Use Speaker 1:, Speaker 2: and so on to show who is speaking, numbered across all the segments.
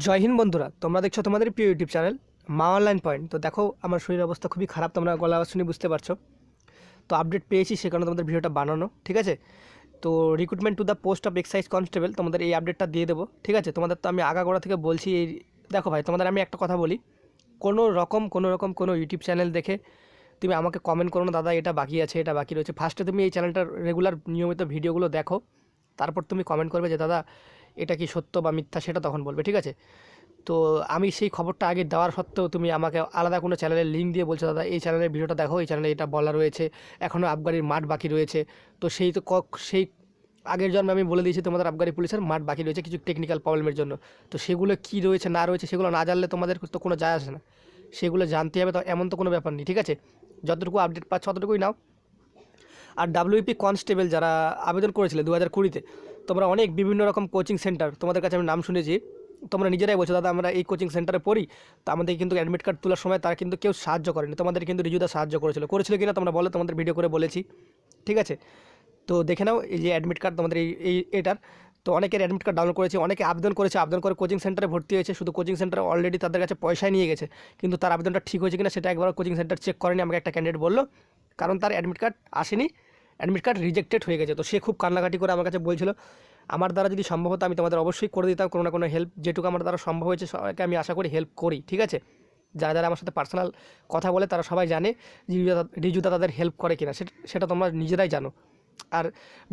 Speaker 1: জয় হিন্দ বন্ধুরা, তোমরা দেখছো তোমাদের প্রিয় ইউটিউব চ্যানেল মা অনলাইন পয়েন্ট। তো দেখো, আমার শরীরের অবস্থা খুবই খারাপ, তোমরা গলা আওয়াজ শুনে বুঝতে পারছো। তো আপডেট পেয়েছি, সে কারণে তোমাদের ভিডিওটা বানানো, ঠিক আছে। তো recruitment to the post of excise constable, তোমাদের এই আপডেটটা দিয়ে দেবো, ঠিক আছে। তোমাদের তো আমি আগাগোড়া থেকে বলছি। এই দেখো ভাই, তোমাদের আমি একটা কথা বলি, কোনো রকম কোনো ইউটিউব চ্যানেল দেখে তুমি আমাকে কমেন্ট করো না, দাদা এটা বাকি আছে, এটা বাকি রয়েছে। ফার্স্টে তুমি এই চ্যানেলটার রেগুলার নিয়মিত ভিডিওগুলো দেখো, তারপর তুমি কমেন্ট করবে যে দাদা এটা কি সত্য বা মিথ্যা, সেটা তখন বলবে, ঠিক আছে। তো আমি সেই খবরটা আগে দেওয়ার সত্ত্বেও তুমি আমাকে আলাদা কোনো চ্যানেলের লিঙ্ক দিয়ে বলছো দাদা এই চ্যানেলের ভিডিওটা দেখো, এই চ্যানেলে এটা বলা রয়েছে, এখনও আবগারির মাঠ বাকি রয়েছে। তো সেই আগের জন্মে আমি বলে দিয়েছি তোমাদের আবগারি পুলিশের মাঠ বাকি রয়েছে কিছু টেকনিক্যাল প্রবলেমের জন্য। তো সেগুলো কী রয়েছে না রয়েছে সেগুলো না জানলে তোমাদের তো কোনো যায় আসে না, সেগুলো জানতে হবে। তো এমন তো কোনো ব্যাপার নেই, ঠিক আছে। যতটুকু আপডেট পাচ্ছ ততটুকুই নাও। আর ডাব্লিউপি কনস্টেবল যারা আবেদন করেছিলে 2020-তে, তোমরা অনেক বিভিন্ন রকম কোচিং সেন্টার, তোমাদের কাছে আমি নাম শুনেছি, তোমরা নিজেরাই বলছো দাদা আমরা এই কোচিং সেন্টারে পড়ি। তো আমাদের কিন্তু অ্যাডমিট কার্ড তোলার সময় তারা কিন্তু কেউ সাহায্য করেনি, তোমাদের কিন্তু রিজুদা সাহায্য করেছিল কিনা তোমরা বলো, তোমাদের ভিডিও করে বলেছি, ঠিক আছে। তো দেখে নাও এই যে অ্যাডমিট কার্ড তোমাদের এটার। তো অনেকের অ্যাডমিট কার্ড ডাউনলোড করেছে, অনেকে আবেদন করেছে, আবেদন করে কোচিং সেন্টারে ভর্তি হয়েছে, শুধু কোচিং সেন্টার অলরেডি তাদের কাছে পয়সায় নিয়ে গেছে, কিন্তু তার আবেদনটা ঠিক হয়েছে কিনা সেটা একবার কোচিং সেন্টার চেক করেনি। আমাকে একটা ক্যান্ডিডেট বললো, কারণ তার অ্যাডমিট কার্ড আসেনি, অ্যাডমিট কার্ড রিজেক্টেড হয়ে গেছে। তো সে খুব কান্নাকাটি করে আমার কাছে বলছিল, আমার দ্বারা যদি সম্ভব হতো আমি তোমাদের অবশ্যই করে দিতাম কোনো না কোনো হেল্প, যেটুকু আমার দ্বারা সম্ভব হয়েছে সবাইকে আমি আশা করি হেল্প করি, ঠিক আছে। যারা যারা আমার সাথে পার্সোনাল কথা বলে তারা সবাই জানে যে রিজুদা তাদের হেল্প করে কিনা, সেটা তোমরা নিজেরাই জানো। আর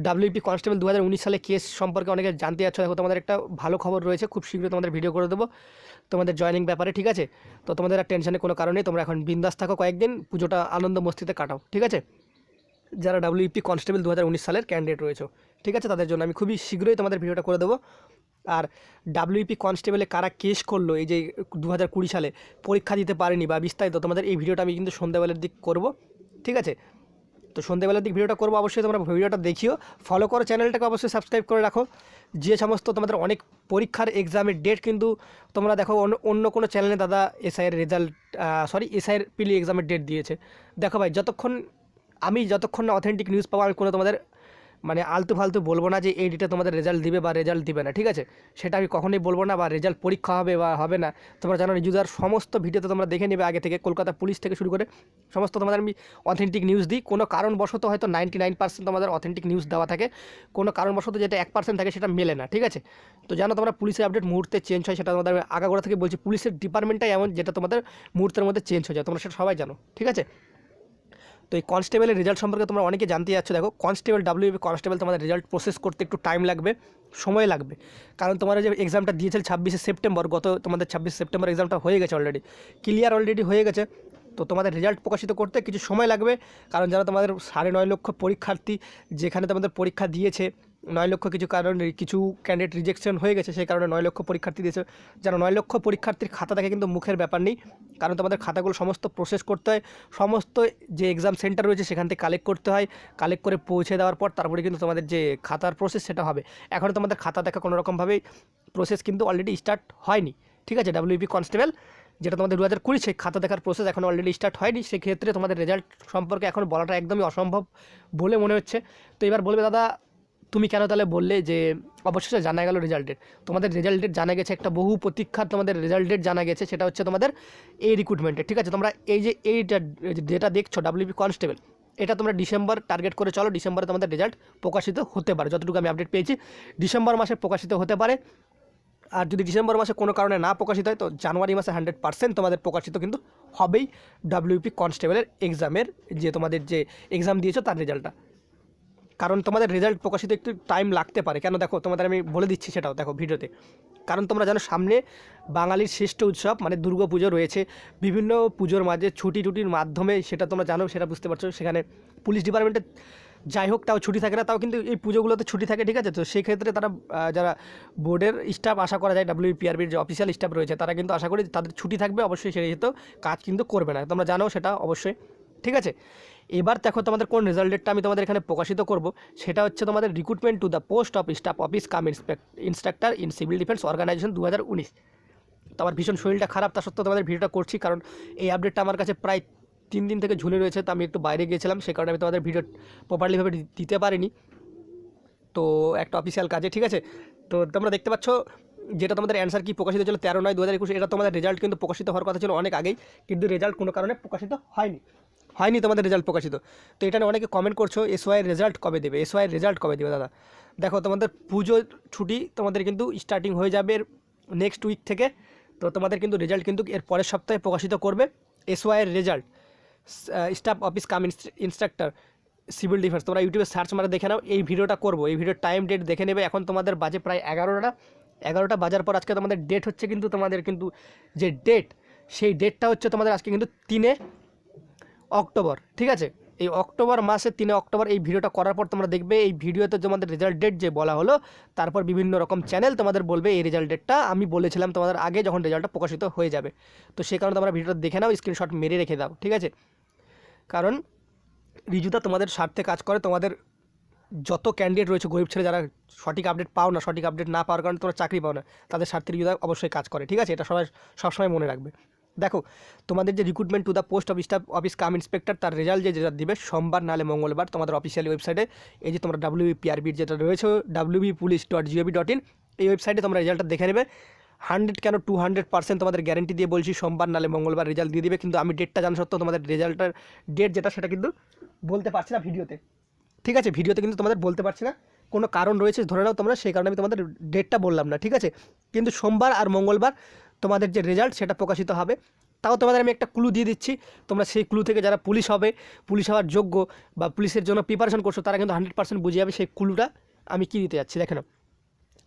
Speaker 1: ডাব্লিউপি কনস্টেবল 2019 সালে কেস সম্পর্কে অনেকে জানতে যাচ্ছ, দেখো তোমাদের একটা ভালো খবর রয়েছে, খুব শীঘ্রই তোমাদের ভিডিও করে দেবো তোমাদের জয়েনিং ব্যাপারে, ঠিক আছে। তো তোমাদের আর টেনশনে কোনো কারণে, তোমরা এখন বিন্দাস থাকো, কয়েকদিন পুজোটা আনন্দ মস্তিতে কাটাও, ঠিক আছে। যারা ডাব্লিউপি কনস্টেবল 2019 সালের ক্যান্ডিডেট রয়েছে, ঠিক আছে, তাদের জন্য আমি খুবই শীঘ্রই তোমাদের ভিডিওটা করে দেবো। আর ডাব্লিউপি কনস্টেবলে কারা কেস করলো এই যে 2020 সালে পরীক্ষা দিতে পারেনি বা বিস্তারিত, তোমাদের এই ভিডিওটা আমি কিন্তু সন্ধ্যাবেলার দিক করব, ঠিক আছে। তো সন্ধ্যাবেলার দিক ভিডিওটা করবো, অবশ্যই তোমরা ভিডিওটা দেখিও, ফলো করো চ্যানেলটাকে, অবশ্যই সাবস্ক্রাইব করে রাখো। যে সমস্ত তোমাদের অনেক পরীক্ষার এক্সামের ডেট কিন্তু তোমরা দেখো অন্য কোনো চ্যানেলে দাদা এসআইয়ের রেজাল্ট এসআইয়ের পিলি এক্সামের ডেট দিয়েছে। দেখো ভাই, যতক্ষণ না অথেন্টিক নিউজ পাবো আমি কোনো তোমাদের মানে আলতু ফালতু বলবো না যে এই ডেটে তোমাদের রেজাল্ট দিবে বা রেজাল্ট দিবে না, ঠিক আছে। সেটা আমি কখনোই বলবো না, বা রেজাল্ট পরীক্ষা হবে বা হবে না। তোমরা জানো রিজুদার সমস্ত ভিডিওতে তোমরা দেখে নেবে আগে থেকে, কলকাতা পুলিশ থেকে শুরু করে সমস্ত তোমাদের আমি অথেন্টিক নিউজ দিই। কোনো কারণবশত হয়তো 99% তোমাদের অথেন্টিক নিউজ দেওয়া থাকে, কোনো কারণবশত যেটা 1% থাকে সেটা মেলে না, ঠিক আছে। তো জানো তোমরা পুলিশের আপডেট মুহূর্তে চেঞ্জ হয়, সেটা তোমাদের আগাগোড়া থেকে বলছি, পুলিশের ডিপার্টমেন্টটাই এমন যেটা তোমাদের মুহূর্তের মধ্যে চেঞ্জ হয়ে যায়, তোমরা সেটা সবাই জানো, ঠিক আছে। তো এই কনস্টেবলের রেজাল্ট সম্পর্কে তোমরা অনেকে জানতে যাচ্ছ, দেখো কনস্টেবল ডাব্লিউপি কনস্টেবল তোমাদের রেজাল্ট প্রসেস করতে একটু টাইম লাগবে, সময় লাগবে। কারণ তোমরা যে এক্সামটা দিয়েছিল 26শে সেপ্টেম্বর, তোমাদের 26 সেপ্টেম্বর এক্সামটা হয়ে গেছে অলরেডি, ক্লিয়ার অলরেডি হয়ে গেছে। তো তোমাদের রেজাল্ট প্রকাশিত করতে কিছু সময় লাগবে, কারণ যারা তোমাদের 9.5 লক্ষ পরীক্ষার্থী যেখানে তোমাদের পরীক্ষা দিয়েছে, 9 লক্ষ কিছু কারণে কিছু ক্যান্ডিডেট রিজেকশন হয়ে গেছে, সেই কারণে 9 লক্ষ পরীক্ষার্থী দিয়েছে। যারা 9 লক্ষ পরীক্ষার্থীর খাতা দেখে কিন্তু মুখের ব্যাপার নেই, কারণ তোমাদের খাতাগুলো সমস্ত প্রসেস করতে হয়, সমস্ত যে এক্সাম সেন্টার রয়েছে সেখান থেকে কালেক্ট করতে হয়, কালেক্ট করে পৌঁছে দেওয়ার পর তারপরে কিন্তু তোমাদের যে খাতার প্রসেস সেটা হবে। এখন তোমাদের খাতা দেখা কোনো রকমভাবেই প্রসেস কিন্তু অলরেডি স্টার্ট হয়নি, ঠিক আছে। ডাব্লিউপি কনস্টেবল যেটা তোমাদের 2020 সেই খাতা দেখার প্রসেস এখন অলরেডি স্টার্ট হয়নি, সেক্ষেত্রে তোমাদের রেজাল্ট সম্পর্কে এখন বলাটা একদমই অসম্ভব বলে মনে হচ্ছে। তো এবার বলবে দাদা তুমি কেন তাহলে বললে যে অবশেষে জানা গেল রেজাল্ট ডেট? তোমাদের রেজাল্ট ডেট জানা গেছে, একটা বহু প্রতীক্ষার তোমাদের রেজাল্ট ডেট জানা গেছে, সেটা হচ্ছে তোমাদের এই রিক্রুটমেন্টের, ঠিক আছে। তোমরা এই যে যেটা দেখছো ডাব্লিউপি কনস্টেবল, এটা তোমরা ডিসেম্বর টার্গেট করে চলো, ডিসেম্বরে তোমাদের রেজাল্ট প্রকাশিত হতে পারে, যতটুকু আমি আপডেট পেয়েছি ডিসেম্বর মাসে প্রকাশিত হতে পারে। আর যদি ডিসেম্বর মাসে কোনো কারণে না প্রকাশিত হয় তো জানুয়ারি মাসে 100% তোমাদের প্রকাশিত কিন্তু হবেই ডাব্লিউপি কনস্টেবলের এক্সামের, যে তোমাদের যে এক্সাম দিয়েছো তার রেজাল্টটা। কারণ তোমাদের রেজাল্ট প্রকাশিত একটু টাইম লাগতে পারে, কেন দেখো তোমাদের আমি বলে দিচ্ছি সেটাও দেখো ভিডিওতে। কারণ তোমরা জানো সামনে বাঙালির শ্রেষ্ঠ উৎসব মানে দুর্গা পুজো রয়েছে, বিভিন্ন পুজোর মাঝে ছুটির মাধ্যমে, সেটা তোমরা জানো, সেটা বুঝতে পারছো, সেখানে পুলিশ ডিপার্টমেন্টে যাই হোক তাও ছুটি থাকে না, তাও কিন্তু এই পুজোগুলোতে ছুটি থাকে, ঠিক আছে। তো সেক্ষেত্রে তারা যারা বোর্ডের স্টাফ আশা করা যায় ডাব্লিউপিআরবির যে অফিসিয়াল স্টাফ রয়েছে তারা কিন্তু আশা করি তাদের ছুটি থাকবে, অবশ্যই সেই যেহেতু কাজ কিন্তু করবে না, তোমরা জানো সেটা অবশ্যই, ঠিক আছে। এবার দেখো তোমাদের কোন রেজাল্ট ডেটটা আমি তোমাদের এখানে প্রকাশিত করব, সেটা হচ্ছে তোমাদের recruitment to the post of staff office cum instructor in civil defence organization 2019। তো আমার ভীষণ শরীরটা খারাপ, তা সত্ত্বেও তোমাদের ভিডিওটা করছি, কারণ এই আপডেটটা আমার কাছে প্রায় 3 দিন থেকে ঝুলে রয়েছে। তো আমি একটু বাইরে গিয়েছিলাম, সেই কারণে আমি তোমাদের ভিডিও প্রপারলিভাবে দিতে পারিনি, তো একটা অফিসিয়াল কাজে, ঠিক আছে। তো তোমরা দেখতে পাচ্ছ যেটা তোমাদের অ্যান্সার কি প্রকাশিত ছিল 13/9/2021, এটা তোমাদের রেজাল্ট কিন্তু প্রকাশিত হওয়ার কথা ছিল অনেক আগেই, কিন্তু রেজাল্ট কোনো কারণে প্রকাশিত হয়নি তোমাদের রেজাল্ট প্রকাশিত। তো এটা নিয়ে অনেকে কমেন্ট করছো এসওআই রেজাল্ট কবে দেবে, এসওআই রেজাল্ট কবে দেবে দাদা। দেখো তোমাদের পুজো ছুটি তোমাদের কিন্তু স্টার্টিং হয়ে যাবে নেক্সট উইক থেকে। তো তোমাদের কিন্তু রেজাল্ট কিন্তু এর পরের সপ্তাহে প্রকাশিত করবে এসওআইয়ের result, staff office cum instructor civil defence. তোমরা ইউটিউবে সার্চ মারে দেখে নাও, এই ভিডিওটা করবো, এই ভিডিওর টাইম ডেট দেখে নেবে। এখন তোমাদের বাজে প্রায় 11টা বাজার পর আজকে তোমাদের ডেট হচ্ছে কিন্তু তোমাদের কিন্তু যে ডেট, সেই ডেটটা হচ্ছে তোমাদের আজকে কিন্তু 3 অক্টোবর, ঠিক আছে। এই অক্টোবর মাসে 3 অক্টোবর এই ভিডিওটা করার পর তোমরা দেখবে এই ভিডিওতে তোমাদের রেজাল্ট ডেট যে বলা হলো, তারপর বিভিন্ন রকম চ্যানেল তোমাদের বলবে এই রেজাল্ট ডেটটা আমি বলেছিলাম তোমাদের আগে যখন রেজাল্টটা প্রকাশিত হয়ে যাবে। তো সেই কারণে তোমরা ভিডিওটা দেখে নাও, স্ক্রিনশট মেরে রেখে দাও, ঠিক আছে। কারণ রিজুদা তোমাদের স্বার্থে কাজ করে, তোমাদের যত ক্যান্ডিডেট রয়েছে গরিব ছেলে যারা সঠিক আপডেট পাও না, সঠিক আপডেট না পাওয়ার কারণে তোমরা চাকরি পাও না, তাদের স্বার্থে রিজুদা অবশ্যই কাজ করে, ঠিক আছে। এটা সবসময় মনে রাখবে। দেখো তোমাদের যে recruitment to the post of staff office come inspector, তার রেজাল্ট যেটা দিবে সোমবার নাহলে মঙ্গলবার তোমাদের অফিসিয়ালি ওয়েবসাইটে, এই যে তোমরা WBPRBর যেটা রয়েছে wbpolice.gov.in, এই ওয়েবসাইটে তোমরা রেজাল্টটা দেখে নেবে। 100 কেন 200% তোমাদের গ্যারেন্টি দিয়ে বলছি সোমবার নাহলে মঙ্গলবার রেজাল্ট দিয়ে দিবে। কিন্তু আমি ডেটটা জানা সত্ত্বেও তোমাদের রেজাল্টের ডেট যেটা সেটা কিন্তু বলতে পারছি না ভিডিওতে, ঠিক আছে। ভিডিওতে কিন্তু তোমাদের বলতে পারছি না, কোনো কারণ রয়েছে ধরে নাও তোমরা, সেই কারণে আমি তোমাদের ডেটটা বললাম না, ঠিক আছে। কিন্তু সোমবার আর মঙ্গলবার তোমাদের যে রেজাল্ট সেটা প্রকাশিত হবে। তাও তোমাদের আমি একটা ক্লু দিয়ে দিচ্ছি, তোমরা সেই ক্লু থেকে যারা পুলিশ হওয়ার যোগ্য বা পুলিশের জন্য প্রিপারেশন করছো তারা কিন্তু 100% বুঝে যাবে সেই ক্লুটা আমি কী দিতে যাচ্ছি। দেখে নাও,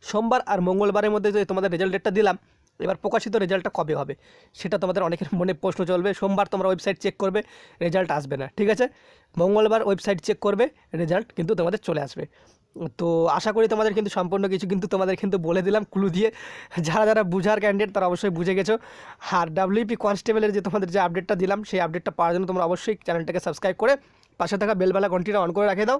Speaker 1: সোমবার আর মঙ্গলবারের মধ্যে যে তোমাদের রেজাল্ট ডেটটা দিলাম, এবার প্রকাশিত রেজাল্টটা কবে হবে সেটা তোমাদের অনেকের মনে প্রশ্ন চলবে। সোমবার তোমরা ওয়েবসাইট চেক করবে, রেজাল্ট আসবে না, ঠিক আছে। মঙ্গলবার ওয়েবসাইট চেক করবে, রেজাল্ট কিন্তু তোমাদের চলে আসবে। তো আশা করি তোমাদের কিন্তু সম্পূর্ণ কিছু কিন্তু তোমাদের কিন্তু বলে দিলাম ক্লু দিয়ে। যারা বুঝার ক্যান্ডিডেট তারা অবশ্যই বুঝে গেছো। আর WP কনস্টেবলের যে তোমাদের যে আপডেটটা দিলাম, সেই আপডেটটা পাওয়ার জন্য তোমরা অবশ্যই চ্যানেলটাকে সাবস্ক্রাইব করে পাশে থাকা বেলবেলা ঘন্টিটা অন করে রাখে দাও,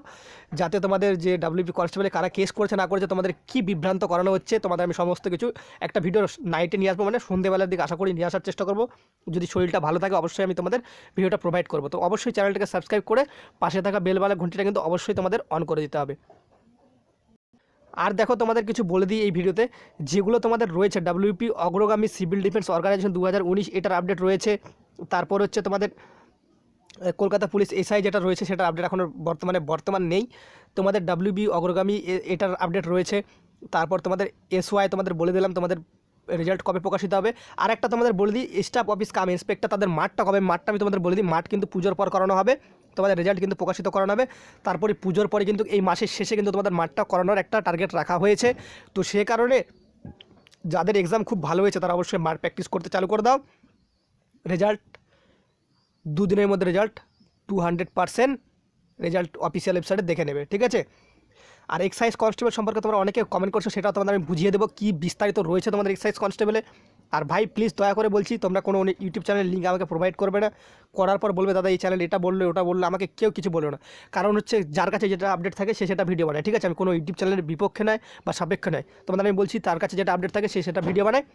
Speaker 1: যাতে তোমাদের যে WP কনস্টেবলে কারা কেস করেছে না করেছে, তোমাদের কী বিভ্রান্ত করানো হচ্ছে, তোমাদের আমি সমস্ত কিছু একটা ভিডিও নাইটে নিয়ে আসবো, মানে সন্ধ্যেবেলার দিকে আশা করি নিয়ে আসার চেষ্টা করবো। যদি শরীরটা ভালো থাকে অবশ্যই আমি তোমাদের ভিডিওটা প্রোভাইড করবো। তো অবশ্যই চ্যানেলটাকে সাবস্ক্রাইব করে পাশে থাকা বেলবেলা ঘন্টিটা কিন্তু অবশ্যই তোমাদের অন করে দিতে হবে। আর দেখো তোমাদের কিছু বলে দিই এই ভিডিওতে, যেগুলো তোমাদের রয়েছে WP অগ্রগামী সিভিল ডিফেন্স অর্গানাইজেশন 2019, এটার আপডেট রয়েছে। তারপর হচ্ছে তোমাদের কলকাতা পুলিশ SI যেটা রয়েছে সেটার আপডেট এখনও বর্তমান নেই। তোমাদের WB অগ্রগামী এটার আপডেট রয়েছে। তারপর তোমাদের SY তোমাদের বলে দিলাম তোমাদের রেজাল্ট কবে প্রকাশিত হবে। আর একটা তোমাদের বলে দিই স্টাফ অফিস কাম ইন্সপেক্টর, তাদের মাঠটা কবে, মাঠটা আমি তোমাদের বলে দিই, মাঠ কিন্তু পুজোর পর করানো হবে, তোমাদের রেজাল্ট কিন্তু প্রকাশিত করানো হবে। তারপরে পুজোর পরে কিন্তু এই মাসের শেষে কিন্তু তোমাদের মাঠটা করানোর একটা টার্গেট রাখা হয়েছে। তো সে কারণে যাদের এক্সাম খুব ভালো হয়েছে তারা অবশ্যই মাঠ প্র্যাকটিস করতে চালু করে দাও। রেজাল্ট 2 দিনের মধ্যে রেজাল্ট 200% রেজাল্ট অফিসিয়াল ওয়েবসাইটে দেখে নেবে, ঠিক আছে। আর এক্সাইজ কনস্টেবল সম্পর্কে তোমরা অনেকে কমেন্ট করছো, সেটা তোমাদের আমি বুঝিয়ে দেবো কী বিস্তারিত রয়েছে তোমাদের এক্সাইজ কনস্টেবলে। আর ভাই প্লিজ দয়া করে বলছি, তোমরা কোনো ইউটিউব চ্যানেলের লিঙ্ক আমাকে প্রোভাইড করবে না, করার পর বলবে দাদা এই চ্যানেল এটা বললো ওটা বললো, আমাকে কেউ কিছু বললো না। কারণ হচ্ছে যার কাছে যেটা আপডেট থাকে সে সেটা ভিডিও বানায়, ঠিক আছে। আমি কোনো ইউটিউব চ্যানেলের বিপক্ষে নয় বা সাপেক্ষে নয়, তোমাদের আমি বলছি তার কাছে যেটা আপডেট থাকে সে সেটা ভিডিও বানায়।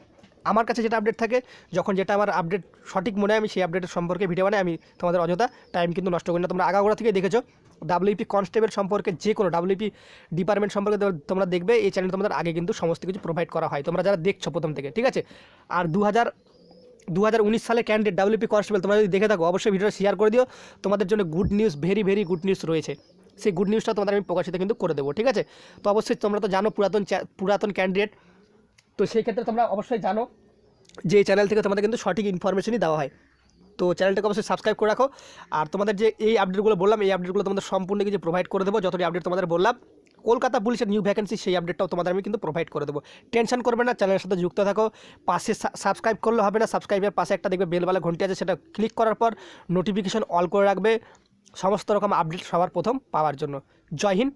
Speaker 1: আমার কাছে যেটা আপডেট থাকে, যখন যেটা আমার আপডেট সঠিক মনে হয় আমি সেই আপডেটের সম্পর্কে ভিডিও বানাই। আমি তোমাদের অযথা টাইম কিন্তু নষ্ট করি না। তোমরা আগাগোড়া থেকে দেখেছো WP কনস্টেবল সম্পর্কে, যে কোনো WP ডিপার্টমেন্ট সম্পর্কে তোমরা দেখবে এই চ্যানেল তোমাদের আগে কিন্তু সমস্ত কিছু প্রোভাইড করা হয়, তোমরা যারা দেখছো প্রথম থেকে, ঠিক আছে। আর 2019 সালে ক্যান্ডিডেট WP কনস্টেবল তোমরা যদি দেখে থাকো অবশ্যই ভিডিওটা শেয়ার করে দিও। তোমাদের জন্য good news, very very good news রয়েছে, সেই গুড নিউজটা তোমাদের আমি প্রকাশিত কিন্তু করে দেবো, ঠিক আছে। তো অবশ্যই তোমরা তো জানো পুরাতন ক্যান্ডিডেট, তো সেই ক্ষেত্রে তোমরা অবশ্যই জানো যে এই চ্যানেল থেকে তোমাদের কিন্তু সঠিক ইনফরমেশনই দেওয়া হয়। তো চ্যানেলটাকে অবশ্যই সাবস্ক্রাইব করে রাখো। আর তোমাদের যে এই আপডেটগুলো বললাম, এই আপডেটগুলো তোমাদের সম্পূর্ণ কিছু প্রোভাইড করে দেবো। যতটি আপডেট তোমাদের বললাম কলকাতা পুলিশের নিউ ভ্যাকেন্সি, সেই আপডেটটাও তোমাদের আমি কিন্তু প্রোভাইড করে দেবো। টেনশন করবে না, চ্যানেলের সাথে যুক্ত থাকো। পাশে সাবস্ক্রাইব করলে হবে না, সাবস্ক্রাইবের পাশে একটা দেখবে বেলওয়ালা ঘন্টি আছে, সেটা ক্লিক করার পর নোটিফিকেশন অল করে রাখবে সমস্ত রকম আপডেট সবার প্রথম পাওয়ার জন্য। জয় হিন্দ।